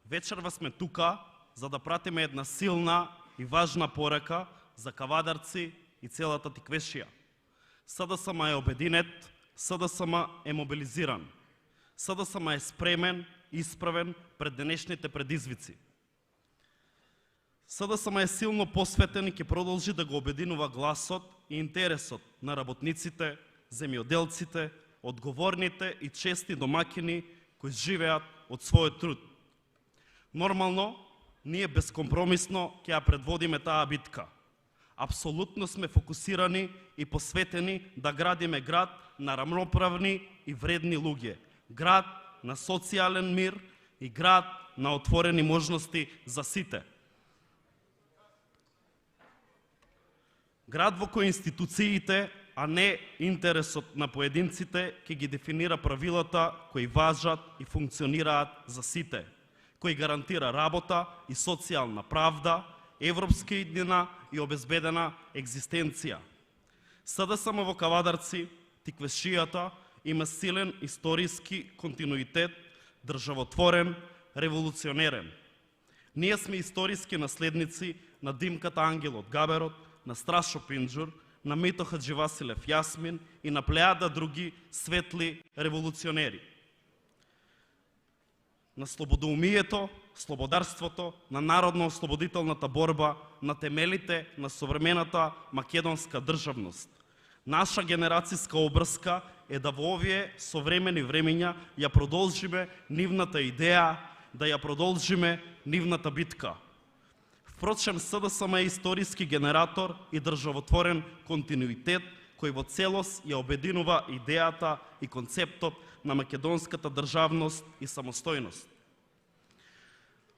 Вечерва сме тука за да пратиме една силна и важна порака за кавадарци и целата Тиквешија. СДСМ е обединет, СДСМ е мобилизиран. СДСМ е спремен и исправен пред денешните предизвици. СДСМ е силно посветен и ќе продолжи да го обединува гласот и интересот на работниците, земјоделците, одговорните и честни домакини кои живеат од својот труд. Нормално, ние безкомпромисно ќе ја предводиме таа битка. Апсолутно сме фокусирани и посветени да градиме град на рамноправни и вредни луѓе. Град на социјален мир и град на отворени можности за сите. Град во кој институциите, а не интересот на поединците, ќе ги дефинира правилата кои важат и функционираат за сите, кој гарантира работа и социјална правда, европска иднина и обезбедена екзистенција. СДСМ во Кавадарци, Тиквешијата, има силен историски континуитет, државотворен, револуционерен. Ние сме историски наследници на Димката Ангел од Габерот, на Страшо Пинџур, на Мито Хаџивасилев Јасмин и на плејада други светли револуционери. На слободоумието, слободарството, на народно-ослободителната борба, на темелите на современата македонска државност. Наша генерацијска обрска е да во овие современи времења ја продолжиме нивната идеја, да ја продолжиме нивната битка. Впрочем, СДСМ е историски генератор и државотворен континуитет кој во целост ја обединува идејата и концептот на македонската државност и самостојност.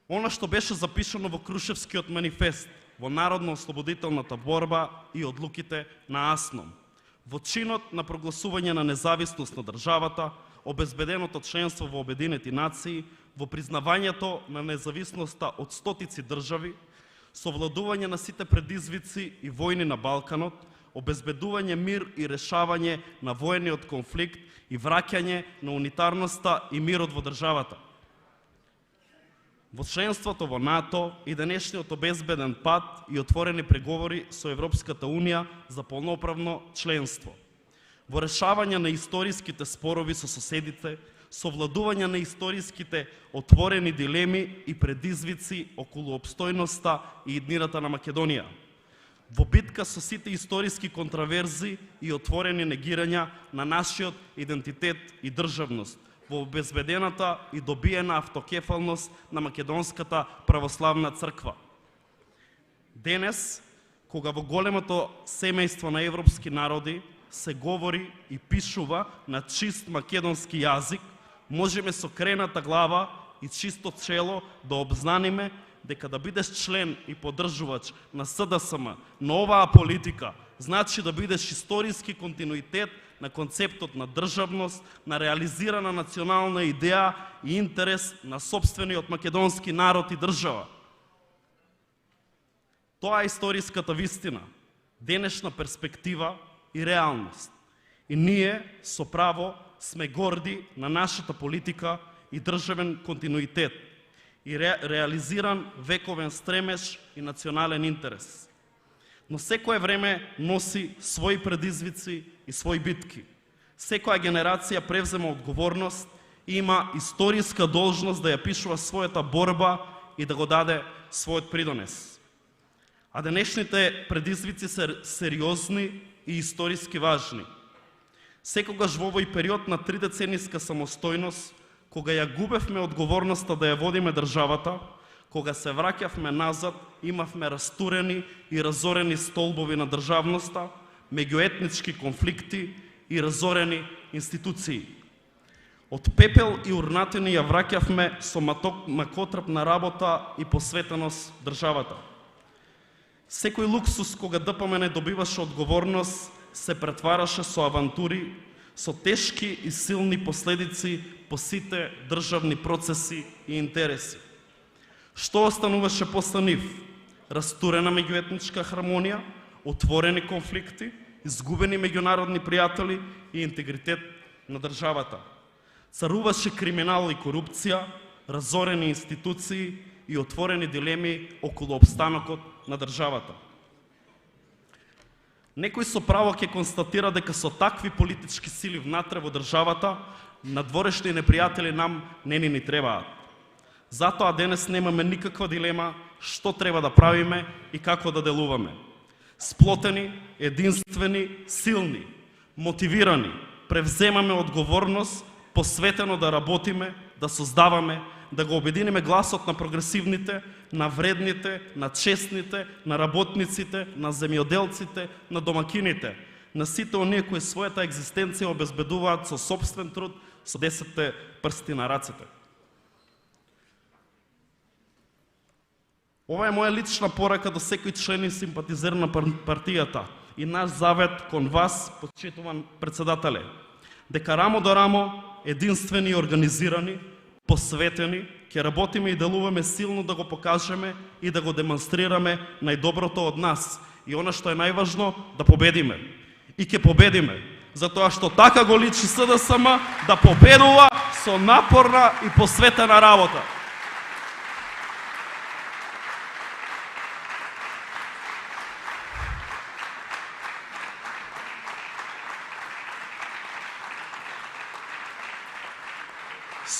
Она што беше запишано во Крушевскиот манифест, во народно-ослободителната борба и одлуките на АСНОМ, во чинот на прогласување на независност на државата, обезбеденото членство во Обединети нации, во признавањето на независноста од стотици држави, совладување на сите предизвици и војни на Балканот, обезбедување мир и решавање на воениот конфликт и враќање на унитарноста и мирот во државата. Во членството во НАТО и денешниот обезбеден пат и отворени преговори со Европската Унија за полноправно членство. Во решавање на историските спорови со соседите, совладување на историските отворени дилеми и предизвици околу опстојноста и иднината на Македонија. Во битка со сите историски контраверзи и отворени негирања на нашиот идентитет и државност, во обезбедената и добиена автокефалност на Македонската православна црква. Денес, кога во големото семејство на европски народи се говори и пишува на чист македонски јазик, можеме со крената глава и чисто чело да обзнаниме дека да бидеш член и поддржувач на СДСМ, на оваа политика, значи да бидеш историски континуитет на концептот на државност, на реализирана национална идеја и интерес на сопствениот македонски народ и држава. Тоа е историската вистина, денешна перспектива и реалност. И ние со право сме горди на нашата политика и државен континуитет и реализиран вековен стремеж и национален интерес. Но секое време носи своји предизвици и своји битки. Секоја генерација превзема одговорност и има историска должност да ја пишува својата борба и да го даде својот придонес. А денешните предизвици се сериозни и историски важни. Секогаш во овој период на 3-деценијска самостојност, кога ја губевме одговорноста да ја водиме државата, кога се враќавме назад, имавме растурени и разорени столбови на државноста, меѓуетнички конфликти и разорени институции. Од пепел и урнатини ја враќавме со макотрпна работа и посветеност државата. Секој луксус кога ДПМН добиваше одговорност, се претвараше со авантури, со тешки и силни последици по сите државни процеси и интереси. Што остануваше после нив? Растурена меѓуетничка хармонија, отворени конфликти, изгубени меѓународни пријатели и интегритет на државата. Царуваше криминал и корупција, разорени институции и отворени дилеми околу обстанокот на државата. Некој со право ќе констатира дека со такви политички сили внатре во државата, надворешни непријатели нам не ни требаат. Затоа денес немаме никаква дилема што треба да правиме и како да делуваме. Сплотени, единствени, силни, мотивирани, превземаме одговорност, посветено да работиме, да создаваме, да го обединиме гласот на прогресивните, на вредните, на честните, на работниците, на земјоделците, на домакините, на сите оние кои својата екзистенција обезбедуваат со собствен труд, со 10 прсти на рацете. Ова е моја лична порака до секој член и симпатизер на партијата и наш завет кон вас, почитуван председателе, дека рамо до рамо, единствени и организирани, посветени, ќе работиме и делуваме силно да го покажеме и да го демонстрираме најдоброто од нас и она што е најважно, да победиме. И ќе победиме, затоа што така го личи СДСМ да победува со напорна и посветена работа.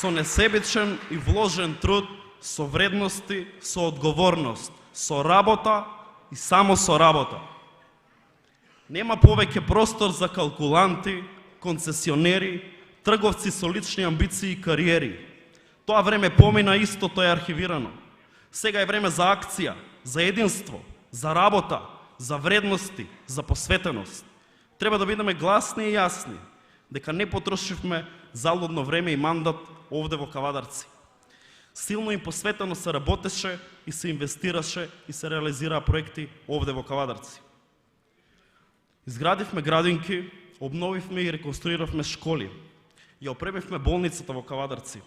Со несебичен и вложен труд, со вредности, со одговорност, со работа и само со работа. Нема повеќе простор за калкуланти, концесионери, трговци со лични амбиции и кариери. Тоа време помина, истото е архивирано. Сега е време за акција, за единство, за работа, за вредности, за посветеност. Треба да бидеме гласни и јасни, дека не потрошивме залудно време и мандат овде во Кавадарци. Силно и посветено се работеше и се инвестираше и се реализираа проекти овде во Кавадарци. Изградивме градинки, обновивме и реконструиравме школи. Ја опремивме болницата во Кавадарци.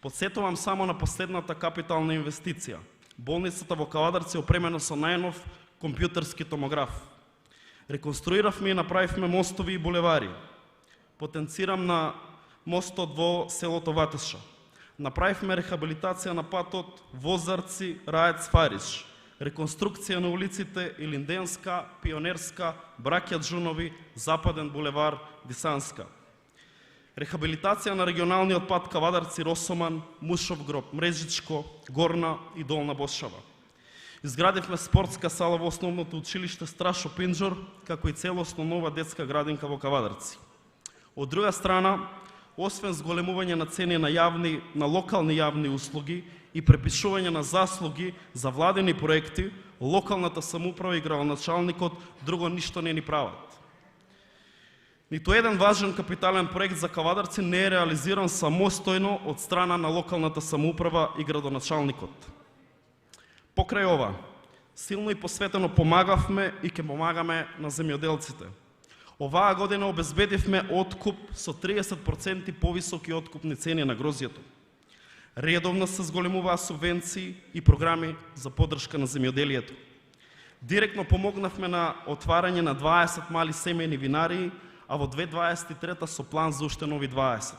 Подсетувам само на последната капитална инвестиција. Болницата во Кавадарци е опремена со најнов компјутерски томограф. Реконструиравме и направивме мостови и булевари. Потенцирам на мостот во селото Ватеша. Направивме рехабилитација на патот Возарци, Раец, Фариш. Реконструкција на улиците Илинденска, Пионерска, Браќа Джунови, Западен булевар, Дисанска. Рехабилитација на регионалниот пат Кавадарци, Росоман, Мушов гроб, Мрежичко, Горна и Долна Бошава. Изградивме спортска сала во основното училиште Страшо Пинџор, како и целосно нова детска градинка во Кавадарци. Од друга страна, освен зголемување на цени на локални јавни услуги и препишување на заслуги за владени проекти, локалната самоуправа и градоначалникот друго ништо не ни прават. Ниту еден важен капитален проект за Кавадарци не е реализиран самостојно од страна на локалната самоуправа и градоначалникот. Покрај ова, силно и посветено помагавме и ќе помагаме на земјоделците. Оваа година обезбедивме откуп со 30% повисоки откупни цени на грозјето. Редовно се зголемуваа субвенции и програми за поддршка на земјоделието. Директно помогнавме на отварање на 20 мали семејни винарии, а во 2023 со план за уште нови 20.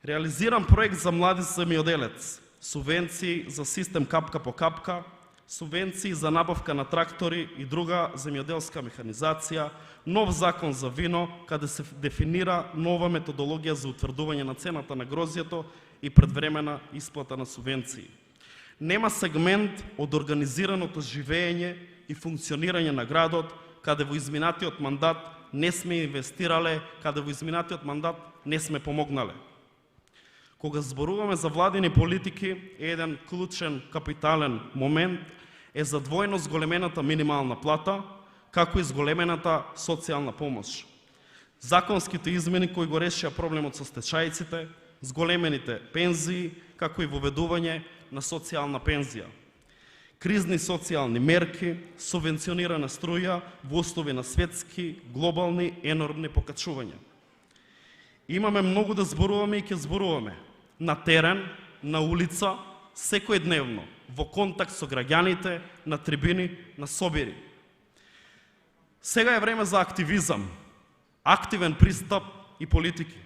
Реализиран проект за млади земјоделец, субвенции за систем капка по капка, субвенции за набавка на трактори и друга земјоделска механизација, нов закон за вино, каде се дефинира нова методологија за утврдување на цената на грозјето и предвремена исплата на субвенции. Нема сегмент од организираното живење и функционирање на градот, каде во изминатиот мандат не сме инвестирале, каде во изминатиот мандат не сме помогнале. Кога зборуваме за владини политики, еден клучен капитален момент е за двојно зголемената минимална плата, како и зголемената социјална помош. Законските измени кои го решија проблемот со стечајците, зголемените пензии, како и воведување на социјална пензија. Кризни социјални мерки, субвенционирана струја во услови на светски, глобални, енормни покачувања. Имаме многу да зборуваме и ќе зборуваме. На терен, на улица, секојдневно, во контакт со граѓаните, на трибини, на собири. Сега е време за активизам, активен пристап и политики.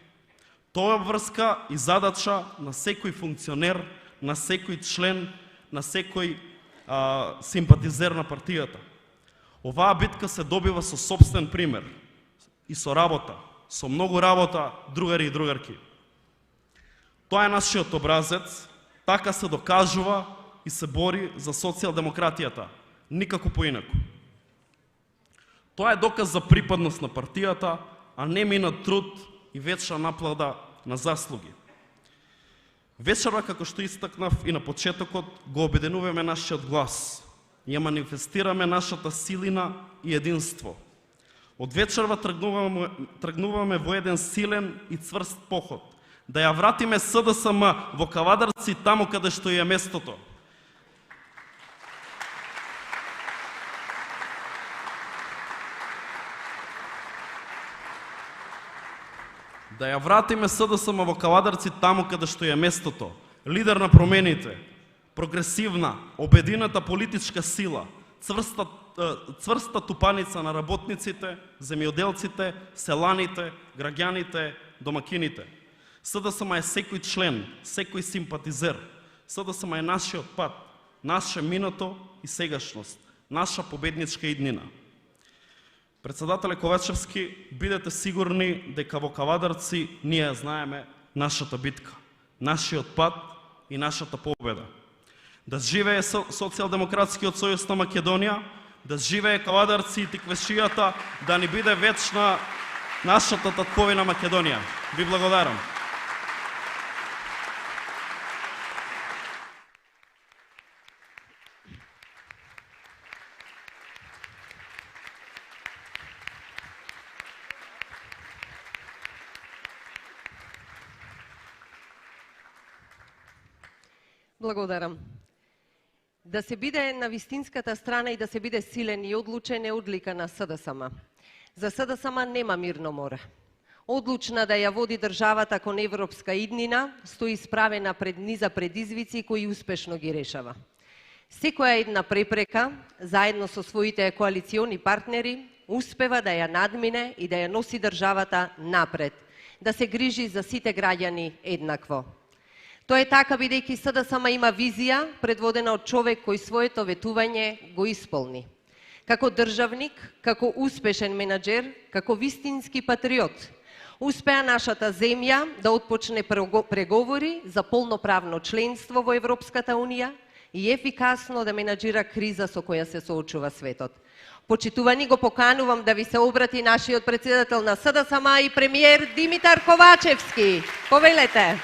Тоа е обврска и задача на секој функционер, на секој член, на секој симпатизер на партијата. Оваа битка се добива со сопствен пример и со работа, со многу работа, другари и другарки. Тоа е нашиот образец, така се докажува и се бори за социјалдемократијата, никако поинаку. Тоа е доказ за припадност на партијата, а не минат труд и вечна наплада на заслуги. Вечерва, како што истакнав и на почетокот, го обединуваме нашиот глас и ја манифестираме нашата силина и единство. Од вечерва тргнуваме во еден силен и цврст поход, да ја вратиме СДСМ во Кавадарци, таму каде што е местото. Да ја вратиме СДСМ во Кавадарци, таму каде што е местото. Лидер на промените, прогресивна, обедината политичка сила, цврста тупаница на работниците, земјоделците, селаните, граѓаните, домакините. СДСМ е секој член, секој симпатизер. СДСМ е нашиот пат, наше минато и сегашност, наша победничка иднина. Председателе Ковачевски, бидете сигурни дека во Кавадарци ние знаеме нашата битка, нашиот пат и нашата победа. Да живее Социјалдемократскиот сојуз на Македонија, да живее Кавадарци и Тиквешијата, да ни биде вечна нашата татковина Македонија. Ви благодарам. Благодарам. Да се биде на вистинската страна и да се биде силен и одлучен е одлика на СДСМ. За СДСМ нема мирно море. Одлучна да ја води државата кон европска иднина, стои справена пред низа предизвици кои успешно ги решава. Секоја една препрека, заедно со своите коалициони партнери, успева да ја надмине и да ја носи државата напред, да се грижи за сите граѓани еднакво. Тоа е така бидејќи СДСМ има визија предводена од човек кој своето ветување го исполни. Како државник, како успешен менаџер, како вистински патриот, успеа нашата земја да отпочне преговори за полноправно членство во Европската Унија и ефикасно да менаџира криза со која се соочува светот. Почитувани, го поканувам да ви се обрати нашиот председател на СДСМ и премиер Димитар Ковачевски. Повелете.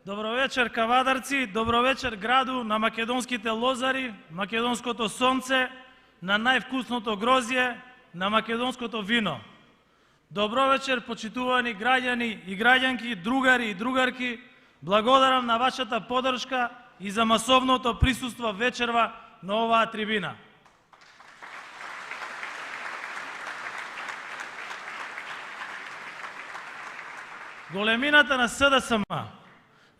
Добро вечер, Кавадарци, добро вечер, граду на македонските лозари, македонското сонце, на највкусното грозје, на македонското вино. Добро вечер, почитувани граѓани и граѓанки, другари и другарки, благодарам на вашата поддршка и за масовното присуство вечерва на оваа трибина. Големината на СДСМ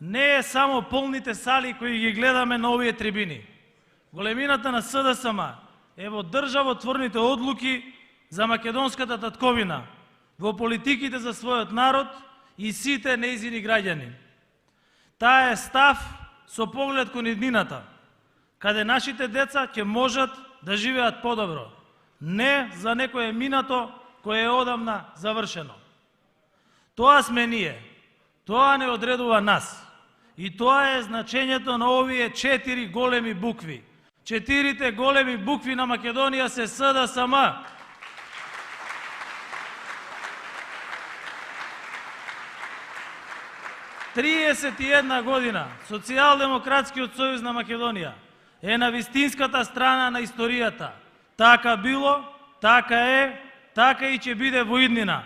не е само полните сали кои ги гледаме на овие трибини. Големината на СДСМ е во државотворните одлуки за македонската татковина, во политиките за својот народ и сите нејзини граѓани. Таа е став со поглед кон иднината, каде нашите деца ќе можат да живеат подобро, не за некое минато кое е одамна завршено. Тоа сме ние, тоа не одредува нас. И тоа е значењето на овие 4 големи букви. 4 големи букви на Македонија се СДСМ. Триесет година Социјалдемократскиот сојуз на Македонија е на вистинската страна на историјата. Така било, така е така и ќе биде во иднина.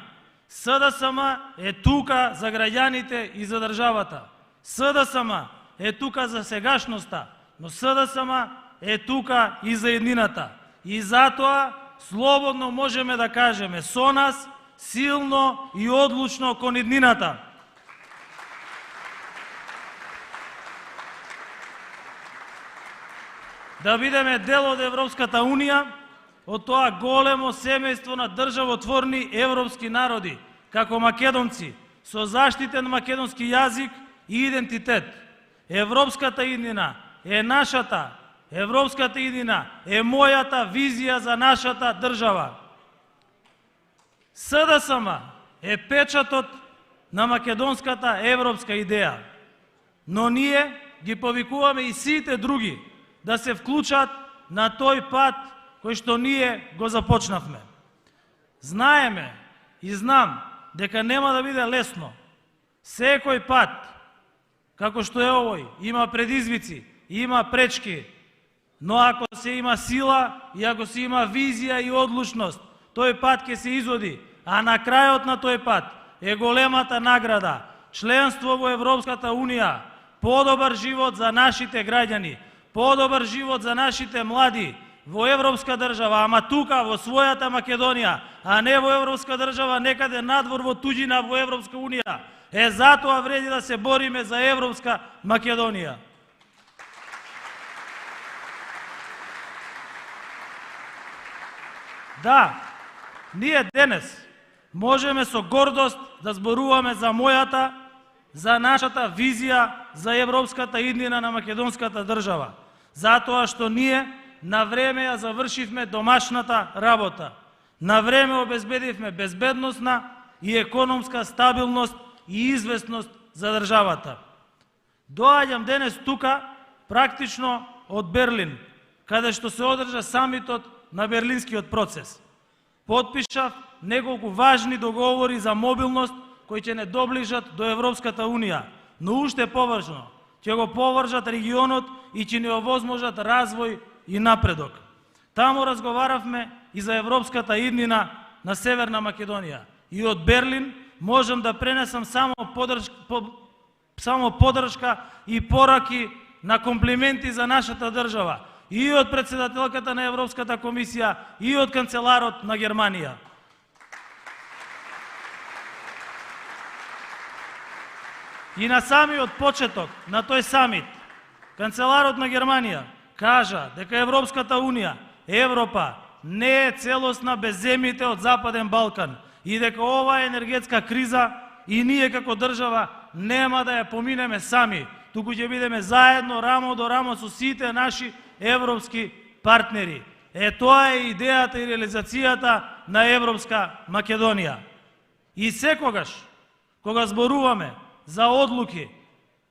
СДСМ е тука за граѓаните и за државата. СДСМ е тука за сегашноста, но СДСМ е тука и за иднината. И затоа слободно можеме да кажеме со нас силно и одлучно кон иднината. Да бидеме дел од Европската Унија, од тоа големо семејство на државотворни европски народи, како македонци, со заштитен македонски јазик и идентитет. Европската иднина е нашата, европската иднина е мојата визија за нашата држава. СДСМ е печатот на македонската европска идеја, но ние ги повикуваме и сите други да се вклучат на тој пат кој што ние го започнавме. Знаеме и знам дека нема да биде лесно. Секој пат, како што е овој, има предизвици, има пречки, но ако се има сила и ако се има визија и одлучност, тој пат ќе се изоди, а на крајот на тој пат е големата награда, членство во Европската Унија, подобар живот за нашите граѓани, подобар живот за нашите млади во европска држава, ама тука во својата Македонија, а не во европска држава некаде надвор во туѓина во Европска Унија. Затоа вреди да се бориме за европска Македонија. Да, ние денес можеме со гордост да зборуваме за мојата, за нашата визија за европската иднина на македонската држава, затоа што ние на време ја завршивме домашната работа, на време обезбедивме безбедносна и економска стабилност и известност за државата. Доаѓам денес тука практично од Берлин, каде што се одржа самитот на Берлинскиот процес. Потпишав неколку важни договори за мобилност кои ќе не доближат до Европската Унија, но уште поважно, ќе го повржат регионот и ќе ни овозможат развој и напредок. Таму разговаравме и за европската иднина на Северна Македонија. И од Берлин можам да пренесам само поддршка и пораки на комплименти за нашата држава, и од председателката на Европската комисија, и од канцеларот на Германија. И на самиот почеток на тој самит, канцеларот на Германија кажа дека Европската Унија, Европа, не е целосна без земјите од Западен Балкан и дека оваа енергетска криза и ние како држава нема да ја поминеме сами, туку ќе бидеме заедно рамо до рамо со сите наши европски партнери. Тоа е идејата и реализацијата на Европска Македонија. И секогаш, кога зборуваме за одлуки,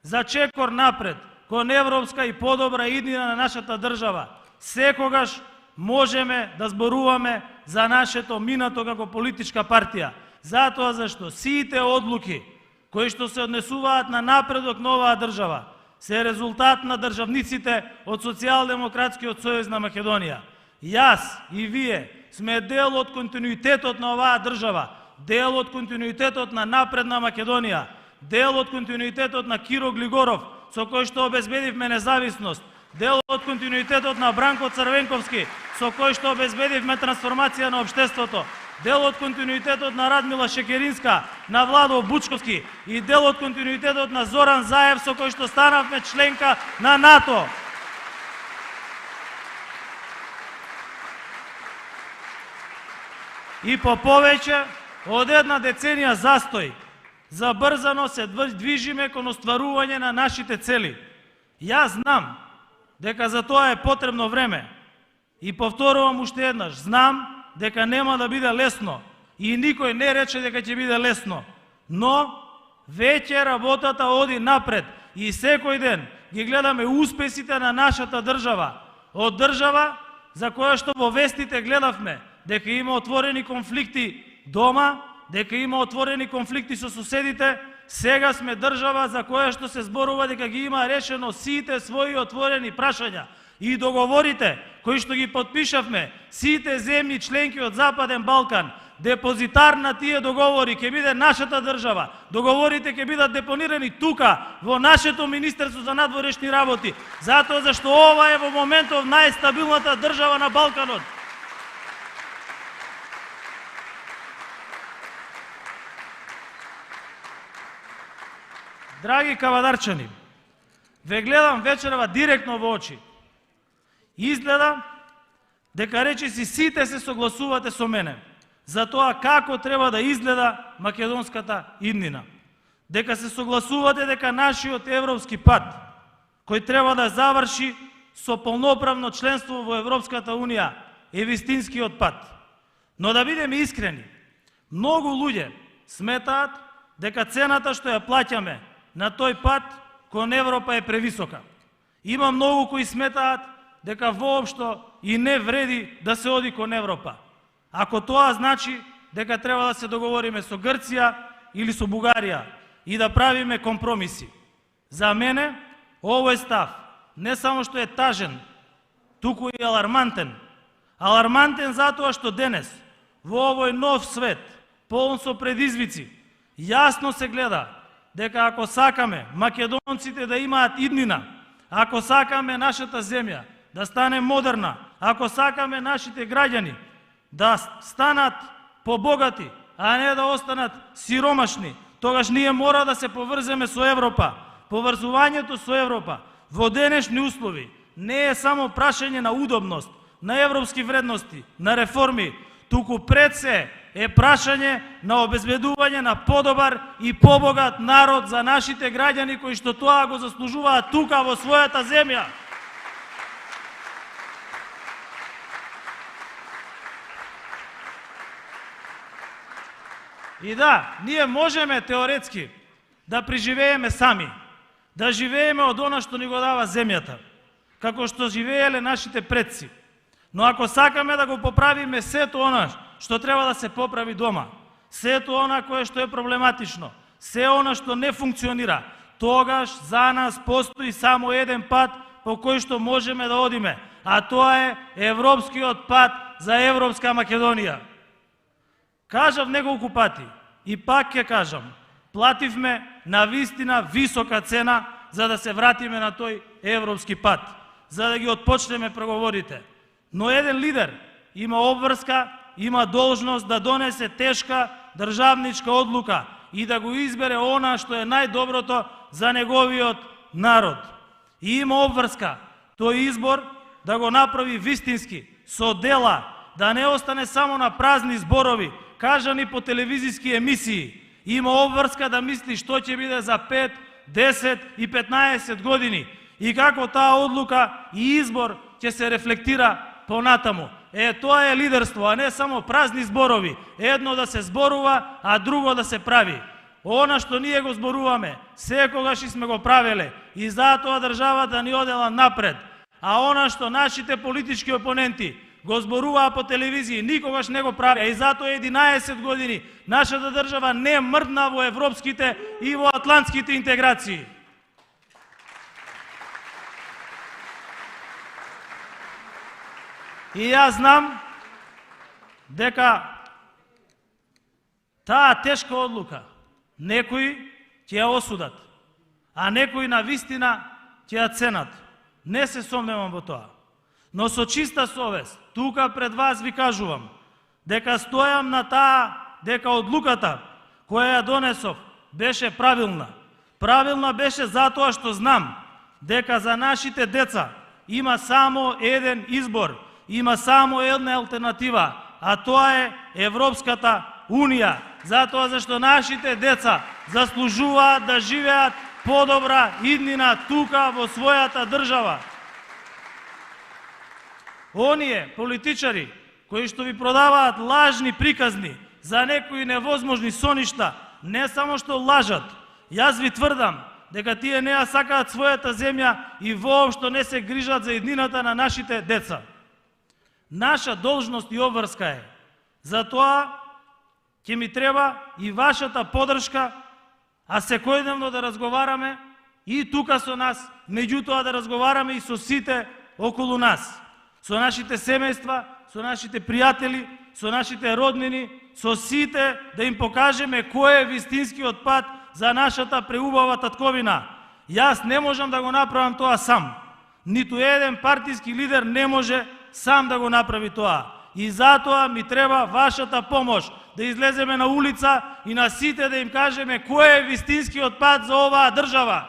за чекор напред, кон европска и подобра иднина на нашата држава, секогаш можеме да зборуваме за нашето минато како политичка партија. Затоа зашто сите одлуки кои што се однесуваат на напредок на оваа држава се резултат на државниците од Социјалдемократскиот сојуз на Македонија. Јас и вие сме дел од континуитетот на оваа држава, дел од континуитетот на напредна Македонија, дел од континуитетот на Киро Глигоров, со кој што обезбедивме независност, дел од континуитетот на Бранко Црвенковски, со кој што обезбедивме трансформација на општеството, дел од континуитетот на Радмила Шекеринска, на Владо Бучковски и дел од континуитетот на Зоран Заев, со кој што станавме членка на НАТО. И по повеќе од една деценија застој, забрзано се движиме кон остварување на нашите цели. Јас знам дека за тоа е потребно време. И повторувам уште еднаш, знам дека нема да биде лесно и никој не рече дека ќе биде лесно, но веќе работата оди напред и секој ден ги гледаме успесите на нашата држава, од држава за која што во вестите гледавме дека има отворени конфликти дома, дека има отворени конфликти со соседите, сега сме држава за која што се зборува дека ги има решено сите своји отворени прашања и договорите кои што ги подпишавме, сите земји членки од Западен Балкан, депозитар на тие договори ќе биде нашата држава. Договорите ќе бидат депонирани тука, во нашето Министерство за надворешни работи, затоа зашто ова е во моментов најстабилната држава на Балканот. Драги кавадарчани, ве гледам вечерва директно во очи. Изгледа дека речиси сите се согласувате со мене за тоа како треба да изгледа македонската иднина. Дека се согласувате дека нашиот европски пат, кој треба да заврши со полноправно членство во Европската Унија, е вистинскиот пат. Но да бидеме искрени, многу луѓе сметаат дека цената што ја плаќаме на тој пат кон Европа е превисока. Има многу кои сметаат дека воопшто и не вреди да се оди кон Европа. Ако тоа значи дека треба да се договориме со Грција или со Бугарија и да правиме компромиси. За мене овој став не само што е тажен, туку и алармантен. Алармантен затоа што денес во овој нов свет, полн со предизвици, јасно се гледа дека ако сакаме македонците да имаат иднина, ако сакаме нашата земја да стане модерна, ако сакаме нашите граѓани да станат побогати, а не да останат сиромашни, тогаш ние мора да се поврземе со Европа. Поврзувањето со Европа во денешни услови не е само прашање на удобност, на европски вредности, на реформи, туку пред се е прашање на обезбедување на подобар и побогат народ за нашите граѓани кои што тоа го заслужуваат тука во својата земја. И да, ние можеме теоретски да преживееме сами, да живееме од она што ни го дава земјата, како што живееле нашите предци. Но ако сакаме да го поправиме сето она што треба да се поправи дома, сето она кое што е проблематично, се она што не функционира, тогаш за нас постои само еден пат по кој што можеме да одиме, а тоа е европскиот пат за Европска Македонија. Кажав неколку пати и пак ќе кажам, плативме на вистина висока цена за да се вратиме на тој европски пат, за да ги отпочнеме преговорите. Но еден лидер има обврска, има должност да донесе тешка државничка одлука и да го избере она што е најдоброто за неговиот народ. И има обврска тој избор да го направи вистински, со дела, да не остане само на празни зборови, кажани по телевизиски емисии. Има обврска да мисли што ќе биде за 5, 10 и 15 години и како таа одлука и избор ќе се рефлектира понатаму. Тоа е лидерство, а не само празни зборови. Едно да се зборува, а друго да се прави. Она што ние го зборуваме, секогаш и сме го правеле и затоа државата ни одела напред. А она што нашите политички опоненти го зборуваа по телевизии, никогаш не го прави. И затоа 11 години нашата држава не мрдна во европските и во атлантските интеграции. И јас знам дека таа тешка одлука некои ќе ја осудат, а некои на вистина ќе ја ценат. Не се сомневам во тоа. Но со чиста совест, тука пред вас ви кажувам, дека стојам на таа, дека одлуката која ја донесов беше правилна. Правилна беше затоа што знам дека за нашите деца има само еден избор, има само една алтернатива, а тоа е Европската Унија. Затоа зашто нашите деца заслужуваат да живеат подобра иднина тука во својата држава. Оние политичари кои што ви продаваат лажни приказни за некои невозможни соништа, не само што лажат, јас ви тврдам дека тие не ја сакаат својата земја и воопшто не се грижат за иднината на нашите деца. Наша должност и обврска е. Затоа ќе ми треба и вашата поддршка, а секојдневно да разговараме и тука со нас, меѓутоа да разговараме и со сите околу нас, со нашите семејства, со нашите пријатели со нашите роднини, со сите да им покажеме кој е вистинскиот пат за нашата преубава татковина. Јас не можам да го направам тоа сам. Ниту еден партиски лидер не може сам да го направи тоа. И затоа ми треба вашата помош, да излеземе на улица и на сите да им кажеме кој е вистинскиот пат за оваа држава.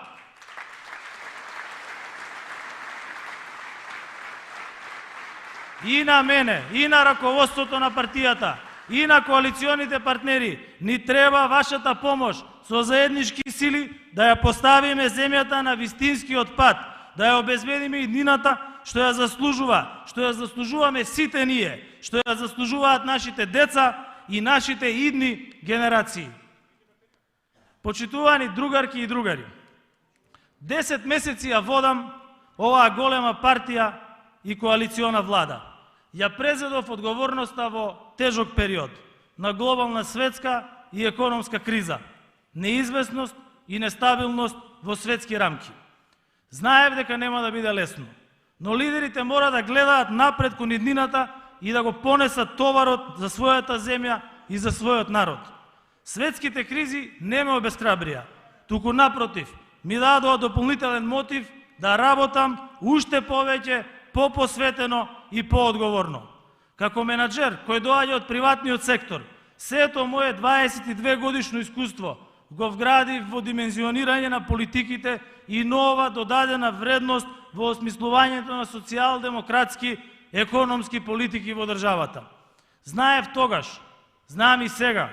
И на мене, и на раководството на партијата, и на коалиционите партнери ни треба вашата помош со заеднички сили да ја поставиме земјата на вистинскиот пат, да ја обезбедиме иднината што ја заслужува, што ја заслужуваме сите ние, што ја заслужуваат нашите деца и нашите идни генерации. Почитувани другарки и другари, 10 месеци ја водам оваа голема партија и коалициона влада. Ја презедов одговорноста во тежок период на глобална светска и економска криза, неизвестност и нестабилност во светски рамки. Знаев дека нема да биде лесно, но лидерите мора да гледаат напред кон иднината и да го понесат товарот за својата земја и за својот народ. Светските кризи не ме обесхрабрија, туку напротив, ми дадоа дополнителен мотив да работам уште повеќе, попосветено и поодговорно. Како менаџер кој доаѓа од приватниот сектор, сето моје 22 годишно искуство го вградив во димензионирање на политиките и нова додадена вредност во осмислувањето на социјалдемократски економски политики во државата. Знаев тогаш, знам и сега,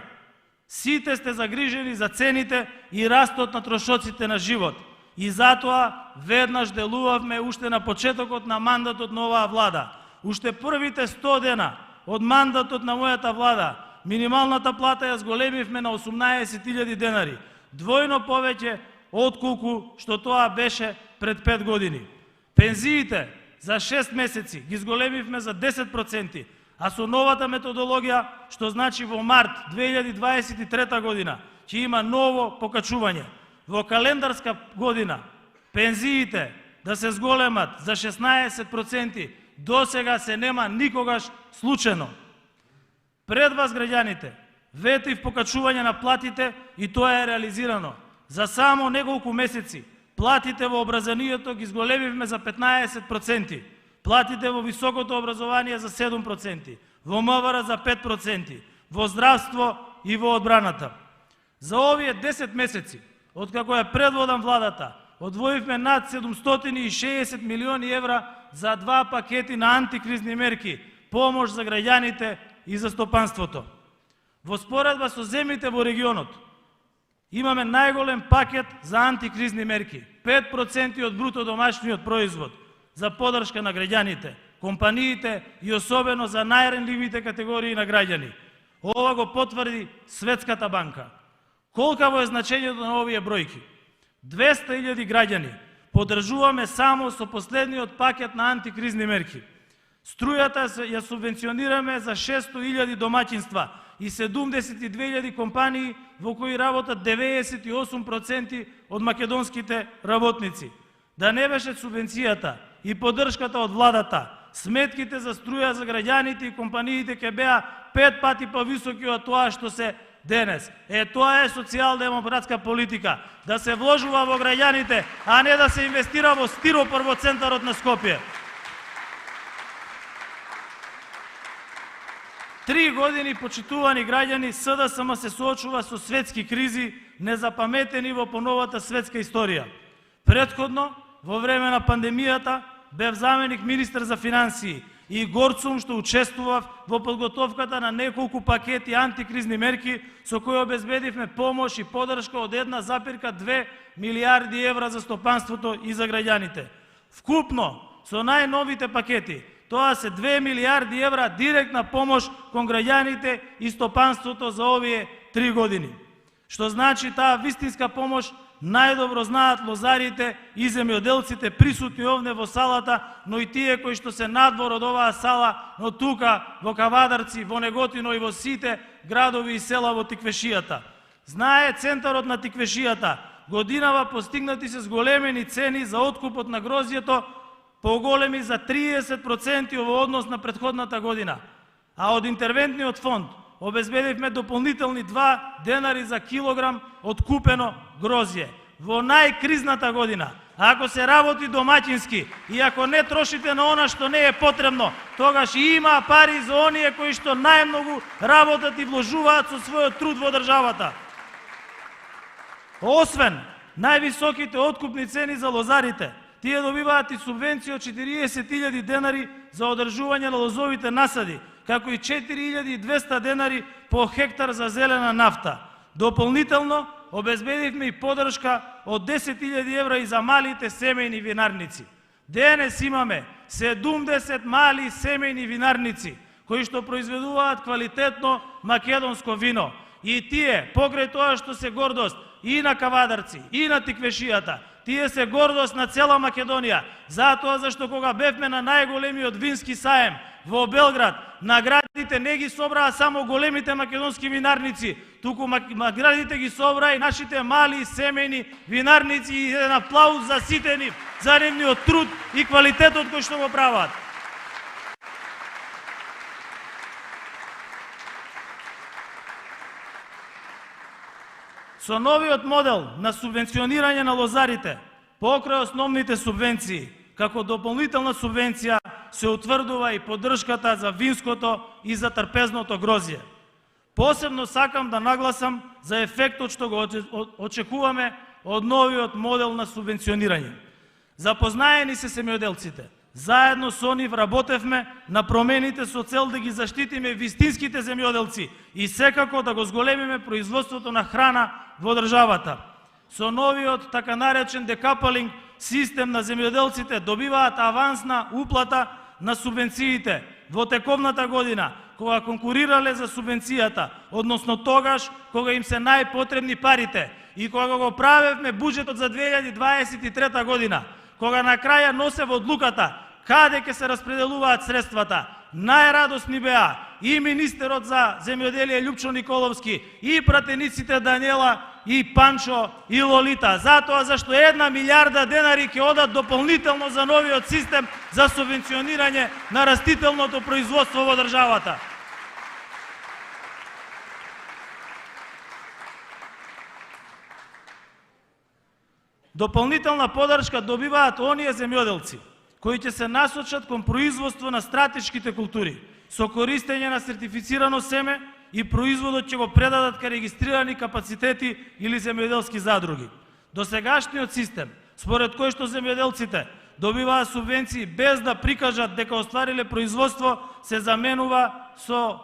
сите сте загрижени за цените и растот на трошоците на живот. И затоа веднаш делувавме уште на почетокот на мандатот на оваа влада. Уште првите 100 дена од мандатот на мојата влада, минималната плата ја зголемивме на 18.000 денари, двојно повеќе отколку што тоа беше пред 5 години. Пензиите за 6 месеци ги зголемивме за 10%, а со новата методологија, што значи во март 2023 година, ќе има ново покачување. Во календарска година пензиите да се зголемат за 16%, досега се нема никогаш случено. Пред вас, граѓаните, ветив покачување на платите и тоа е реализирано. За само неколку месеци платите во образованието ги зголемивме за 15%, платите во високото образование за 7%, во МВР за 5%, во здравство и во одбраната. За овие 10 месеци, откако ја предводам владата, одвоивме над 760 милиони евра за 2 пакети на антикризни мерки, помош за граѓаните и за стопанството. Во споредба со земјите во регионот, имаме најголем пакет за антикризни мерки, 5% од бруто домашниот производ за подршка на граѓаните, компаниите и особено за најренливите категории на граѓани. Ова го потврди Светската банка. Колкаво е значењето на овие бројки? 200.000 граѓани поддржуваме само со последниот пакет на антикризни мерки. Струјата ја субвенционираме за 600.000 домаќинства и 72.000 компании во кои работат 98% од македонските работници. Да не беше субвенцијата и поддршката од владата, сметките за струја за граѓаните и компаниите ќе беа 5 пати повисоки од тоа што се денес. Тоа е социјалдемократска политика, да се вложува во граѓаните, а не да се инвестира во стиропор во центарот на Скопје. 3 години, почитувани граѓани, СДСМ се соочува со светски кризи, незапаметени во поновата светска историја. Претходно, во време на пандемијата, бев заменик министер за финансии и горд сум што учествував во подготовката на неколку пакети антикризни мерки со кои обезбедивме помош и поддршка од 1,2 милиарди евра за стопанството и за граѓаните. Вкупно, со најновите пакети, тоа се 2 милиарди евра директна помош кон граѓаните и стопанството за овие 3 години. Што значи таа вистинска помош најдобро знаат лозарите и земјоделците присутни овде во салата, но и тие кои што се надвор од оваа сала, но тука во Кавадарци, во Неготино и во сите градови и села во Тиквешијата. Знае центарот на Тиквешијата, годинава постигнати се зголемени цени за откупот на грозјето, поголеми за 30% во однос на претходната година. а од интервентниот фонд обезбедивме дополнителни 2 денари за килограм откупено грозје. Во најкризната година, ако се работи домаќински и ако не трошите на она што не е потребно, тогаш има пари за оние кои што најмногу работат и вложуваат со својот труд во државата. Освен највисоките откупни цени за лозарите, тие добиваат и субвенција од 40.000 денари за одржување на лозовите насади, како и 4.200 денари по хектар за зелена нафта. Дополнително обезбедивме и поддршка од 10.000 евра и за малите семејни винарници. Денес имаме 70 мали семејни винарници кои што произведуваат квалитетно македонско вино. И тие, покрај тоа што се гордост и на Кавадарци, и на Тиквешијата, тие се гордост на цела Македонија, затоа зашто кога бевме на најголемиот вински саем во Белград, наградите не ги собраа само големите македонски винарници, туку наградите ги собраа и нашите мали семејни винарници, и еден аплауз за сите нив, за нивниот труд и квалитетот кој што го прават. Со новиот модел на субвенционирање на лозарите, покрај основните субвенции, како дополнителна субвенција се утврдува и поддршката за винското и за трпезното грозје. Посебно сакам да нагласам за ефектот што го очекуваме од новиот модел на субвенционирање. Запознаени се земјоделците. Заедно со нив работевме на промените со цел да ги заштитиме вистинските земјоделци и секако да го зголемиме производството на храна во државата. Со новиот така наречен декапалинг систем на земјоделците добиваат авансна уплата на субвенциите во тековната година, кога конкурирале за субвенцијата, односно тогаш кога им се најпотребни парите и кога го правевме буџетот за 2023 година, кога на краја носев одлуката каде ќе се распределуваат средствата. Најрадосни беа и министерот за земјоделие Љупчо Николовски, и пратениците Даниела и Панчо и Лолита, затоа зашто 1 милиарда денари ќе одат дополнително за новиот систем за субвенционирање на растителното производство во државата. Дополнителна поддршка добиваат оние земјоделци кои ќе се насочат кон производство на стратешките култури, со користење на сертифицирано семе, и производот ќе го предадат кај регистрирани капацитети или земјоделски задруги. Досегашниот систем, според кој што земјоделците добиваат субвенции без да прикажат дека оствариле производство, се заменува со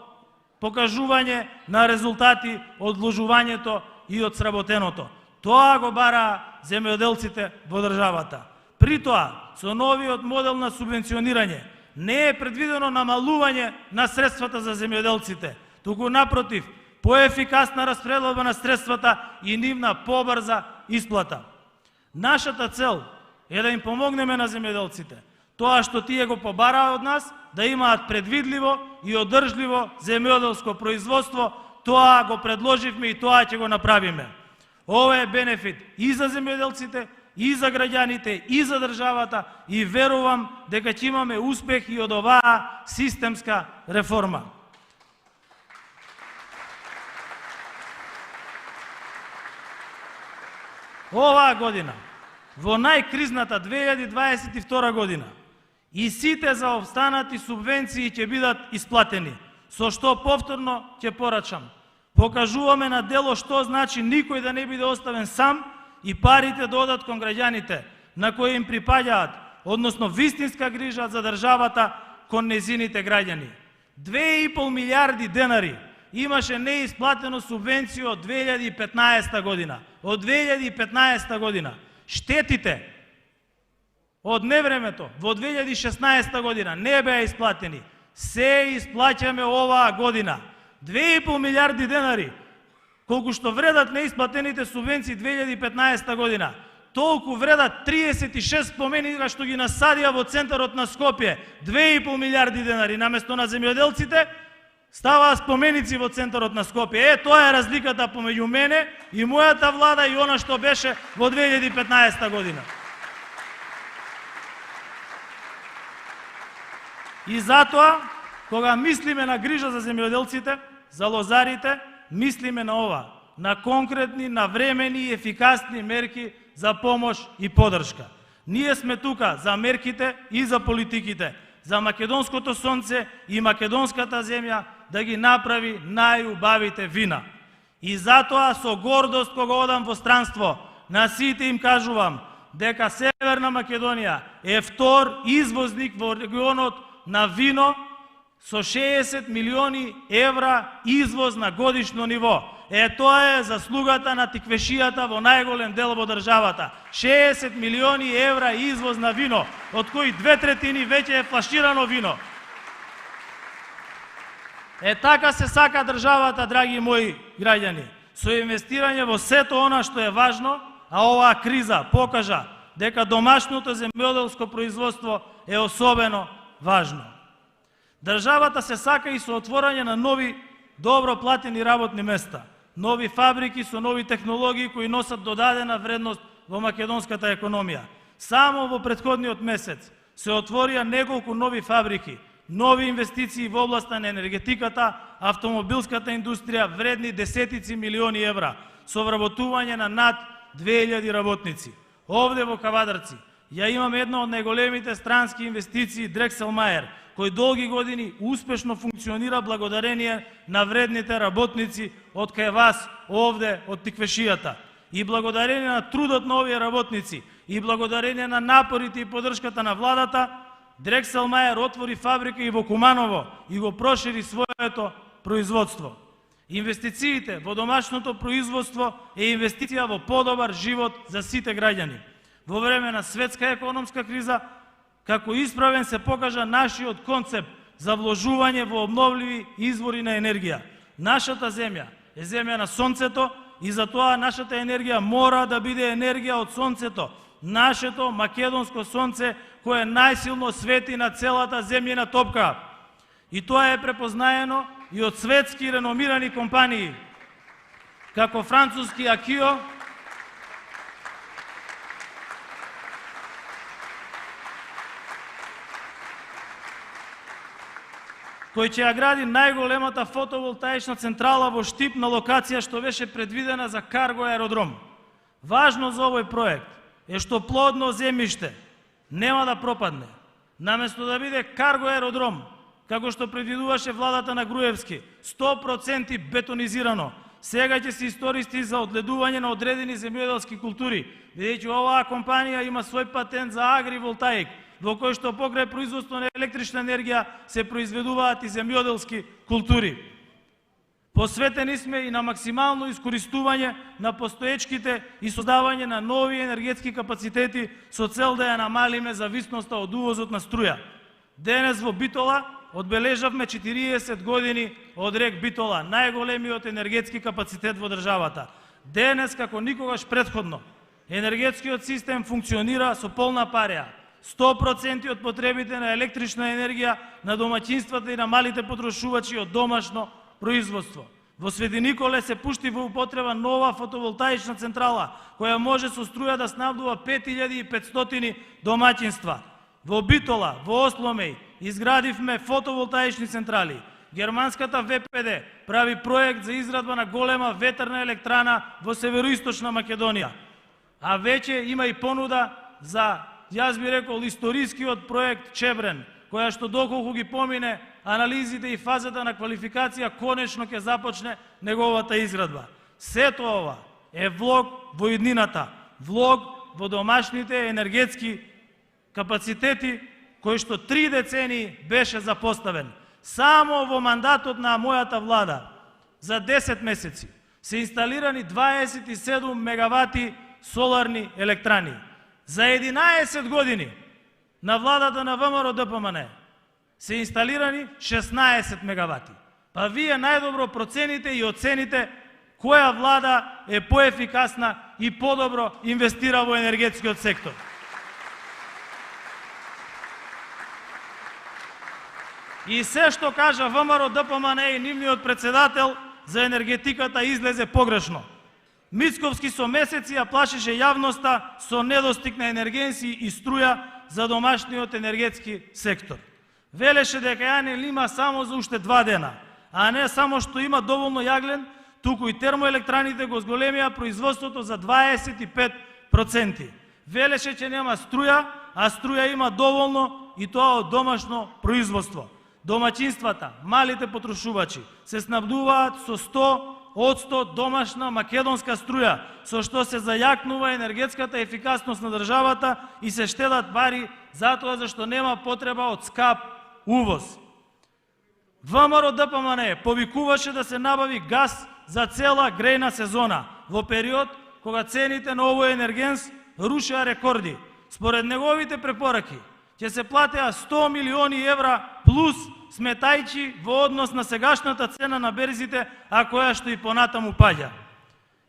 покажување на резултати од вложувањето и од сработеното. Тоа го бараа земјоделците во државата. При тоа, со новиот модел на субвенционирање не е предвидено намалување на средствата за земјоделците, туку напротив, поефикасна распределба на средствата и нивна побрза исплата. Нашата цел е да им помогнеме на земјоделците, тоа што тие го побараа од нас, да имаат предвидливо и одржливо земјоделско производство, тоа го предложивме и тоа ќе го направиме. Ова е бенефит и за земјоделците, и за граѓаните, и за државата, и верувам дека ќе имаме успех и од оваа системска реформа. Оваа година, во најкризната 2022 година, и сите заобстанати субвенции ќе бидат исплатени, со што повторно ќе порачам. Покажуваме на дело што значи никој да не биде оставен сам и парите да одат кон граѓаните на кои им припаѓаат, односно вистинска грижа за државата кон незините граѓани. 2,5 милиарди денари имаше неисплатено субвенција од 2015 година. Од 2015 година. Штетите од невремето во 2016 година не беа исплатени. Се исплаќаме оваа година. 2,5 милиарди денари, колку што вредат неисплатените субвенции 2015 година, толку вредат 36 споменика што ги насадија во центарот на Скопје. 2,5 милиарди денари наместо на земјоделците ставаа споменици во центарот на Скопје. Тоа е разликата помеѓу мене и мојата влада и она што беше во 2015 година. И затоа Кога мислиме на грижа за земјоделците, за лозарите, мислиме на ова, на конкретни, навремени и ефикасни мерки за помош и поддршка. Ние сме тука за мерките и за политиките, за македонското сонце и македонската земја да ги направи најубавите вина. И затоа со гордост кога одам во странство, на сите им кажувам дека Северна Македонија е втор извозник во регионот на вино со 60 милиони евра извоз на годишно ниво. Тоа е заслугата на тиквешијата во најголем дел во државата. 60 милиони евра извоз на вино, од кои 2/3 веќе е флаширано вино. Така се сака државата, драги мои граѓани, со инвестирање во сето она што е важно, а оваа криза покажа дека домашното земјоделско производство е особено важно. Државата се сака и со отворање на нови добро платени работни места, нови фабрики со нови технологии кои носат додадена вредност во македонската економија. Само во претходниот месец се отворија неколку нови фабрики, нови инвестиции во областа на енергетиката, автомобилската индустрија вредни десетици милиони евра, со вработување на над 2000 работници. Овде во Кавадарци ја имаме една од најголемите странски инвестиции Дрексел Мајер, кој долги години успешно функционира благодарение на вредните работници од кај вас овде од тиквешијата. И благодарение на трудот на овие работници, и благодарение на напорите и поддршката на владата, Дрексел Мајер отвори фабрика и во Куманово и го прошири своето производство. Инвестициите во домашното производство е инвестиција во подобар живот за сите граѓани. Во време на светска економска криза, како исправен се покажа нашиот концепт за вложување во обновливи извори на енергија. Нашата земја е земја на сонцето и затоа нашата енергија мора да биде енергија од сонцето. Нашето македонско сонце кое најсилно свети на целата земјина топка. И тоа е препознаено и од светски реномирани компании, како француски Акио, кој ќе ја гради најголемата фотоволтаична централа во Штип на локација што беше предвидена за карго аеродром. Важно за овој проект е што плодно земјиште нема да пропадне. Наместо да биде карго аеродром, како што предвидуваше владата на Груевски, 100% бетонизирано, сега ќе се истористи за одледување на одредени земјоделски култури, бидејќи оваа компанија има свој патент за агриволтаик, во кој што покрај производство на електрична енергија се произведуваат и земјоделски култури. Посветени сме и на максимално искористување на постоечките и создавање на нови енергетски капацитети со цел да ја намалиме зависноста од увозот на струја. Денес во Битола одбележавме 40 години од рек Битола, најголемиот енергетски капацитет во државата. Денес, како никогаш претходно, енергетскиот систем функционира со полна пареа. 100% од потребите на електрична енергија на домаќинствата и на малите потрошувачи од домашно производство. Во Свети Николе се пушти во употреба нова фотоволтаична централа, која може со струја да снабдува 5500 домаќинства. Во Битола, во Осломеј, изградивме фотоволтаични централи. Германската ВПД прави проект за изградба на голема ветерна електрана во североисточна Македонија. А веќе има и понуда за, јас би рекол, историскиот проект Чебрен, која што доколку ги помине анализите и фазата на квалификација, конечно ќе започне неговата изградба. Сето ова е влог во иднината, влог во домашните енергетски капацитети, кој што 3 децении беше запоставен. Само во мандатот на мојата влада за 10 месеци се инсталирани 27 мегавати соларни електрани. За 11 години на владата на ВМРО ДПМН се инсталирани 16 мегавати. Па вие најдобро процените и оцените која влада е поефикасна и подобро инвестира во енергетскиот сектор. И се што кажа ВМРО ДПМН и нивниот председател за енергетиката излезе погрешно. Мицковски со месеци ја плашеше јавноста со недостиг на енергенси и струја за домашниот енергетски сектор. велеше дека јане има само за уште 2 дена, а не само што има доволно јаглен, туку и термоелектраните го зголемија производството за 25%. Велеше че нема струја, а струја има доволно и тоа од домашно производство. Домаќинствата, малите потрошувачи се снабдуваат со 100% домашна македонска струја, со што се зајакнува енергетската ефикасност на државата и се штедат пари затоа зашто нема потреба од скап увоз. ВМРО ДПМН повикуваше да се набави газ за цела грејна сезона, во период кога цените на овој енергенс рушеа рекорди. Според неговите препораки, ќе се платеа 100 милиони евра плюс сметајчи во однос на сегашната цена на берзите, а која што и понатаму паѓа.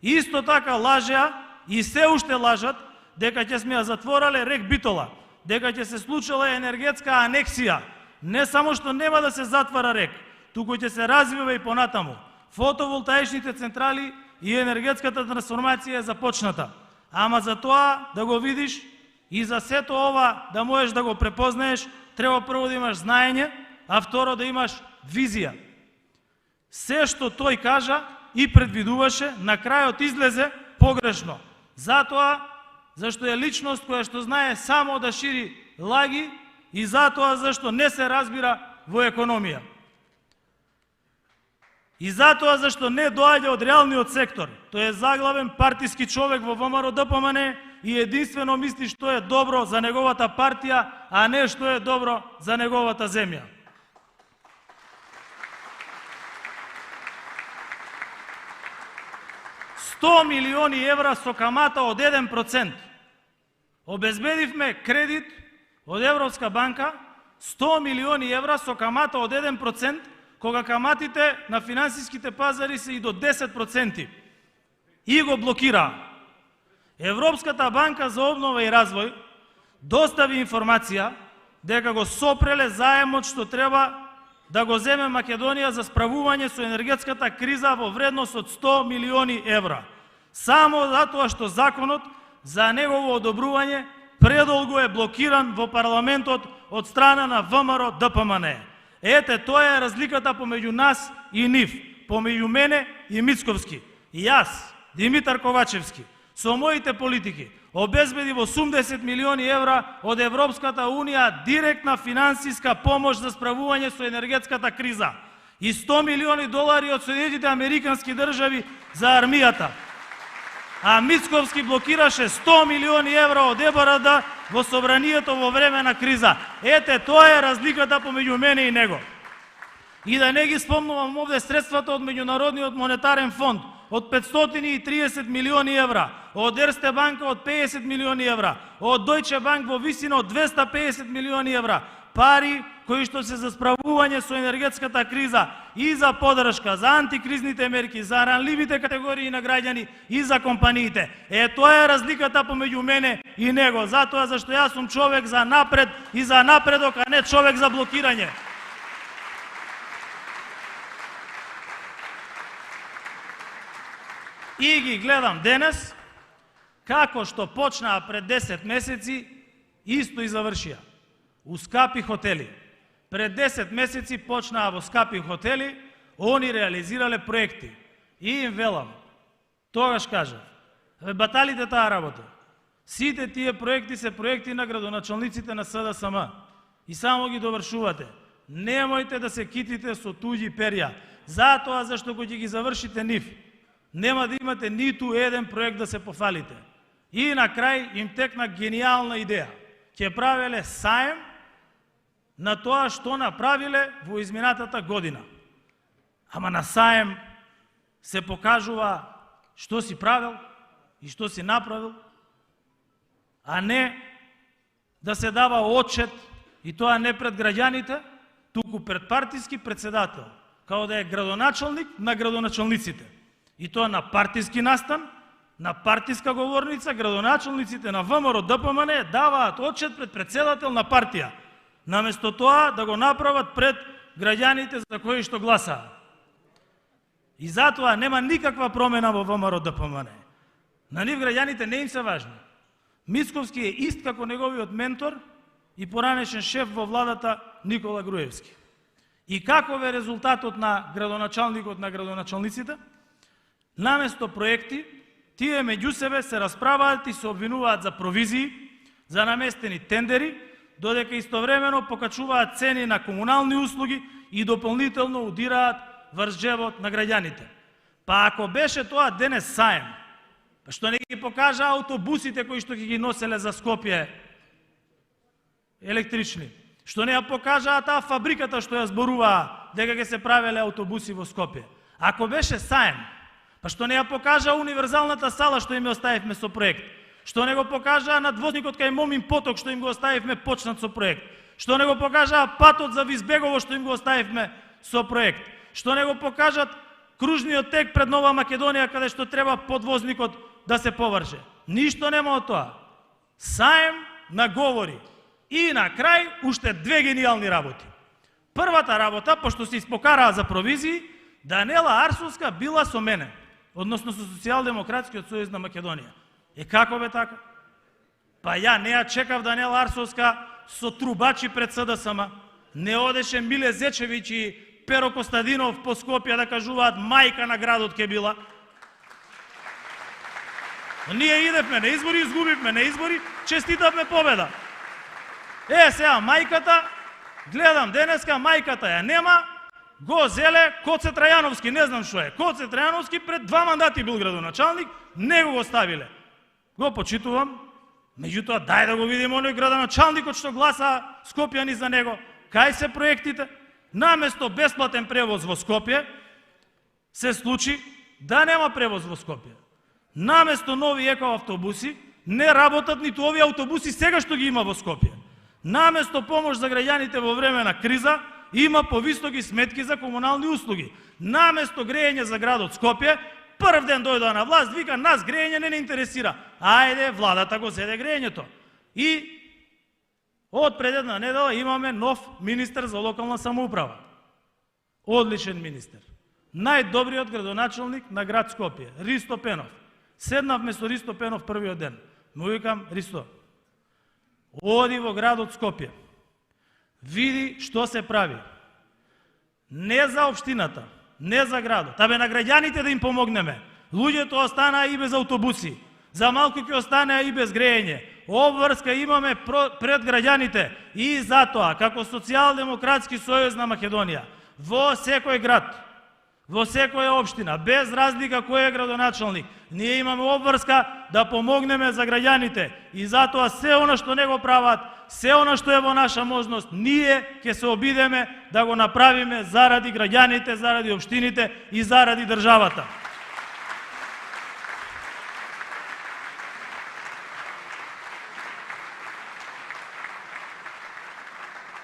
Исто така лажеа и се уште лажат дека ќе сме ја затворале рек Битола, дека ќе се случила енергетска анексија. Не само што нема да се затвара рек, туку ќе се развива и понатаму. Фотоволтаичните централи и енергетската трансформација е започната. Ама за тоа да го видиш и за сето ова да можеш да го препознаеш, треба прво да имаш знаење, а второ да имаш визија. Се што тој кажа и предвидуваше, на крајот излезе погрешно. Затоа, зашто е личност која што знае само да шири лаги и затоа зашто не се разбира во економија. И затоа зашто не доаѓа од реалниот сектор. Тој е заглавен партиски човек во ВМРО ДПМН и единствено мисли што е добро за неговата партија, а не што е добро за неговата земја. $100 милиони евра со камата од 1%. Обезбедивме кредит од Европска банка 100 милиони евра со камата од 1%, кога каматите на финансиските пазари се и до 10%. И го блокира. Европската банка за обнова и развој достави информација дека го сопреле заемот што треба да го земе Македонија за справување со енергетската криза во вредност од 100 милиони евра. Само затоа што законот за негово одобрување предолго е блокиран во парламентот од страна на ВМРО ДПМН. Ете, тоа е разликата помеѓу нас и нив, помеѓу мене и Мицковски. И јас, Димитар Ковачевски, со моите политики обезбедив 80 милиони евра од Европската Унија директна финансиска помош за справување со енергетската криза и 100 милиони долари од Соединетите Американски држави за армијата. А Мицковски блокираше 100 милиони евра од ЕБРД во собранието во време на криза. Ете, тоа е разликата помеѓу мене и него. И да не ги спомнувам овде средствата од Меѓународниот монетарен фонд од 530 милиони евра, од Ерсте банка од 50 милиони евра, од Дојче банк во висина од 250 милиони евра, пари кои што се за справување со енергетската криза и за подршка, за антикризните мерки, за ранливите категории на граѓани и за компаниите. Тоа е разликата помеѓу мене и него, затоа зашто јас сум човек за напред и за напредок, а не човек за блокирање. И ги гледам денес, како што почнаа пред 10 месеци, исто и завршија. У скапи хотели. Пред 10 месеци почнаа во скапи хотели, они реализирале проекти. И им велам, тогаш кажа, баталите таа работа. Сите тие проекти се проекти на градоначалниците на СДСМ. И само ги довршувате. Немојте да се китите со туѓи перја. Затоа зашто кога ги завршите нив, нема да имате ниту еден проект да се пофалите. И на крај им текна гениална идеја. Ќе правеле саем на тоа што направиле во изминатата година. Ама на саем се покажува што си правил и што си направил, а не да се дава отчет, и тоа не пред граѓаните, туку пред партиски председател, као да е градоначалник на градоначалниците. И тоа на партиски настан, на партиска говорница, градоначалниците на ВМРО ДПМН даваат отчет пред председател на партија, наместо тоа да го направат пред граѓаните за кои што гласаат. И затоа нема никаква промена во ВМРО ДПМН. На нив граѓаните не им се важни. Мицковски е ист како неговиот ментор, и поранешен шеф во владата Никола Груевски. И каков е резултатот на градоначалникот на градоначалниците? Наместо проекти, тие меѓу себе се расправаат и се обвинуваат за провизии, за наместени тендери, додека истовремено покачуваат цени на комунални услуги и дополнително удираат врз джебот на граѓаните. Па ако беше тоа денес саем, па што не ги покажа автобусите кои што ги носеле за Скопје електрични? Што не ја покажаа таа фабриката што ја зборуваа дека ќе се правеле автобуси во Скопје? Ако беше саем, па што не ја покажа универзалната сала што им ја оставивме со проект? Што не го покажаа надвозникот кај Момин поток што им го оставивме почнат со проект? Што не го покажаа патот за Визбегово што им го оставивме со проект? Што не го покажат кружниот тек пред Нова Македонија каде што треба подвозникот да се поврже? Ништо нема од тоа. Саем на говори. И на крај уште две гениални работи. Првата работа, пошто се испокараа за провизии, Данела Арсовска била со мене, односно со Социјалдемократскиот сојуз на Македонија. Како бе така? Па ја не ја чекав Данела Арсовска со трубачи пред СДСМ, не одеше Миле Зечевиќ и Перо Костадинов по Скопје да кажуваат мајка на градот ке била. Ние идевме на избори, изгубивме на избори, честитавме победа. Сега мајката, гледам денеска, мајката ја нема, го зеле Коце Трајановски, не знам што е. Коце Трајановски пред 2 мандати бил градоначалник, не го ставиле. Го почитувам, меѓутоа дај да го видим оној градоначалникот што гласа скопјани за него. Кај се проектите? Наместо бесплатен превоз во Скопје, се случи да нема превоз во Скопје. Наместо нови екоавтобуси, не работат ниту овие автобуси сега што ги има во Скопје. Наместо помош за граѓаните во време на криза, има повистоки сметки за комунални услуги. Наместо грејење за градот Скопје, прв ден дојдоа на власт, вика нас грејење не интересира. Ајде, владата го зеде грејењето. И од пред една недела имаме нов министер за локална самоуправа. Одличен министер. Најдобриот градоначалник на град Скопје, Ристо Пенов. Седнавме со Ристо Пенов првиот ден. Му викам, Ристо, оди во градот Скопје. Види што се прави. Не за општината, не за градот, абе на граѓаните да им помогнеме. Луѓето останаа и без автобуси, за малку ќе останаа и без грејење. Обврска имаме пред граѓаните и затоа, како Социјалдемократски сојуз на Македонија, во секој град, во секоја општина, без разлика кој е градоначалник, ние имаме обврска да помогнеме за граѓаните и затоа се она што не го прават, се она што е во наша можност, ние ќе се обидеме да го направиме заради граѓаните, заради општините и заради државата.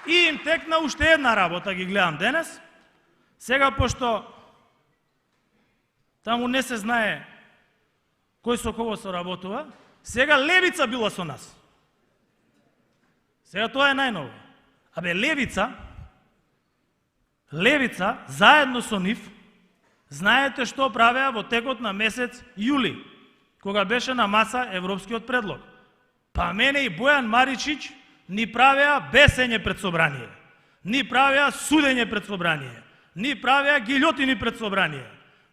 И им текна уште една работа, ги гледам денес. Сега, пошто таму не се знае кој со кого се работува, сега Левица била со нас. Сега тоа е најново. Абе, Левица, заедно со нив, знаете што правеа во текот на месец јули, кога беше на маса европскиот предлог. Па мене и Бојан Маричич ни правеа бесење пред собрание, ни правеа судење пред собрание, ни правеа гилјотини пред собрание.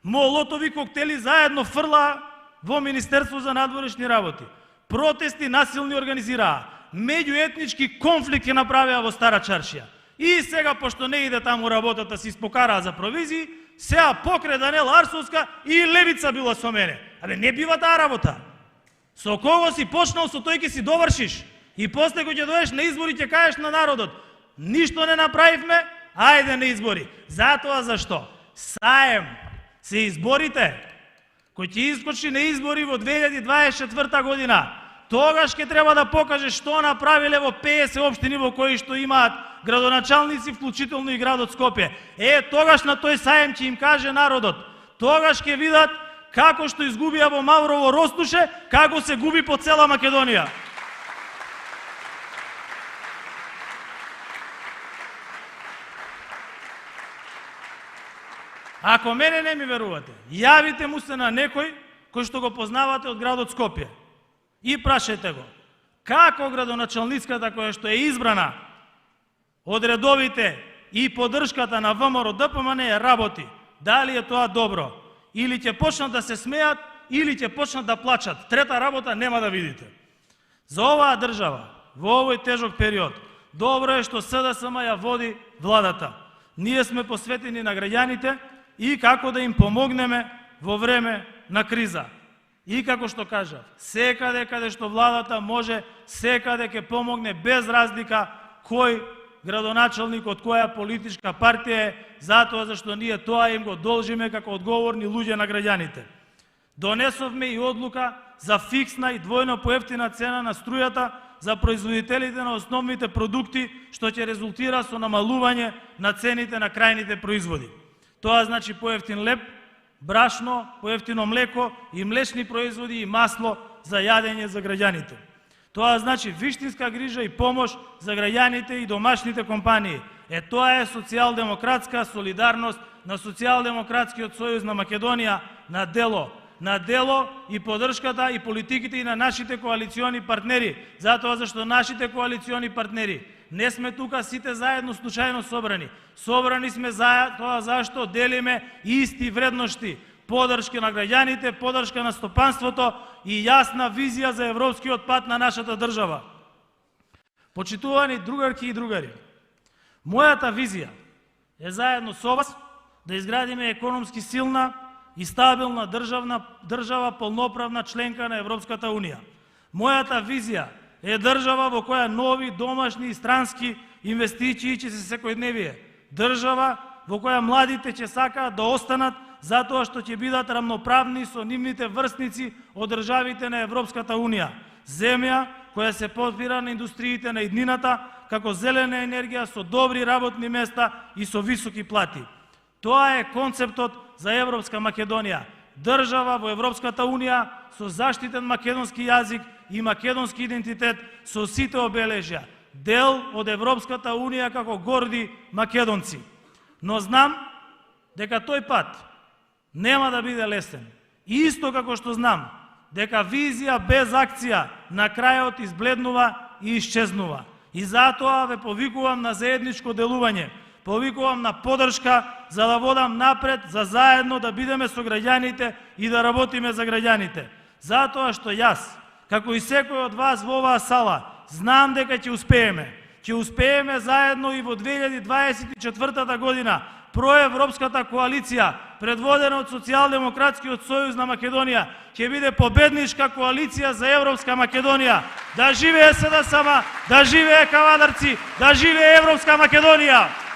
Молотови коктели заедно фрла во Министерство за надворешни работи. Протести насилни организираа. Меѓуетнички конфликт ќе направеа во Стара Чаршија. И сега, пошто не иде таму работата, си испокараа за провизии, сега покрај Данела Арсовска и Левица била со мене. Абе, не бива таа работа. Со кого си почнал, со тој ќе си довршиш. И после кога ќе доеш на избори, ќе кажеш на народот, ништо не направивме, ајде на избори. Затоа зашто? Саем се изборите, кој ќе искочи на избори во 2024 година, тогаш ќе треба да покаже што направиле во 50 општини во кои што имаат градоначалници, вклучително и градот Скопје. Тогаш на тој саем ќе им каже народот, тогаш ќе видат како што изгубија во Маврово Ростуше, како се губи по цела Македонија. Ако мене не ми верувате, јавите му се на некој кој што го познавате од градот Скопје и прашајте го. Како градоначалницката која што е избрана од редовите и поддршката на ВМРО ДПМН работи, дали е тоа добро, или ќе почнат да се смеат, или ќе почнат да плачат. Трета работа нема да видите. За оваа држава, во овој тежок период, добро е што СДСМ ја води владата. Ние сме посветени на граѓаните и како да им помогнеме во време на криза. И како што кажав, секаде каде што владата може, секаде ќе помогне без разлика кој градоначалник од која политичка партија е, затоа зашто ние тоа им го должиме како одговорни луѓе на граѓаните. Донесовме и одлука за фиксна и двојно поевтина цена на струјата за производителите на основните продукти, што ќе резултира со намалување на цените на крајните производи. Тоа значи поевтин леб, брашно, поевтино млеко и млечни производи и масло за јадење за граѓаните. Тоа значи виштинска грижа и помош за граѓаните и домашните компании. Тоа е социјалдемократска солидарност на Социјалдемократскиот сојуз на Македонија на дело. На дело и поддршката и политиките и на нашите коалициони партнери, затоа зашто нашите коалициони партнери не сме тука сите заедно случајно собрани. Собрани сме тоа зашто делиме исти вредности, поддршка на граѓаните, поддршка на стопанството и јасна визија за европскиот пат на нашата држава. Почитувани другарки и другари, мојата визија е заедно со вас да изградиме економски силна и стабилна држава, полноправна членка на Европската Унија. Мојата визија е држава во која нови домашни и странски инвестиции ќе се секојдневие. Држава во која младите ќе сакаат да останат затоа што ќе бидат рамноправни со нивните врсници од државите на Европската Унија. Земја која се подпира на индустриите на иднината, како зелена енергија со добри работни места и со високи плати. Тоа е концептот за Европска Македонија. Држава во Европската Унија со заштитен македонски јазик и македонски идентитет со сите обележја. Дел од Европската Унија како горди македонци. Но знам дека тој пат нема да биде лесен. Исто како што знам дека визија без акција на крајот избледнува и исчезнува. И затоа ве повикувам на заедничко делување. Повикувам на поддршка за да водам напред, за заедно да бидеме со граѓаните и да работиме за граѓаните. Затоа што јас, како и секој од вас во оваа сала, знам дека ќе успееме. Ќе успееме заедно и во 2024 година. Проевропската коалиција, предводена од Социјалдемократскиот сојуз на Македонија, ќе биде победничка коалиција за Европска Македонија. Да живее СДСМ, да живее Кавадарци, да живее Европска Македонија!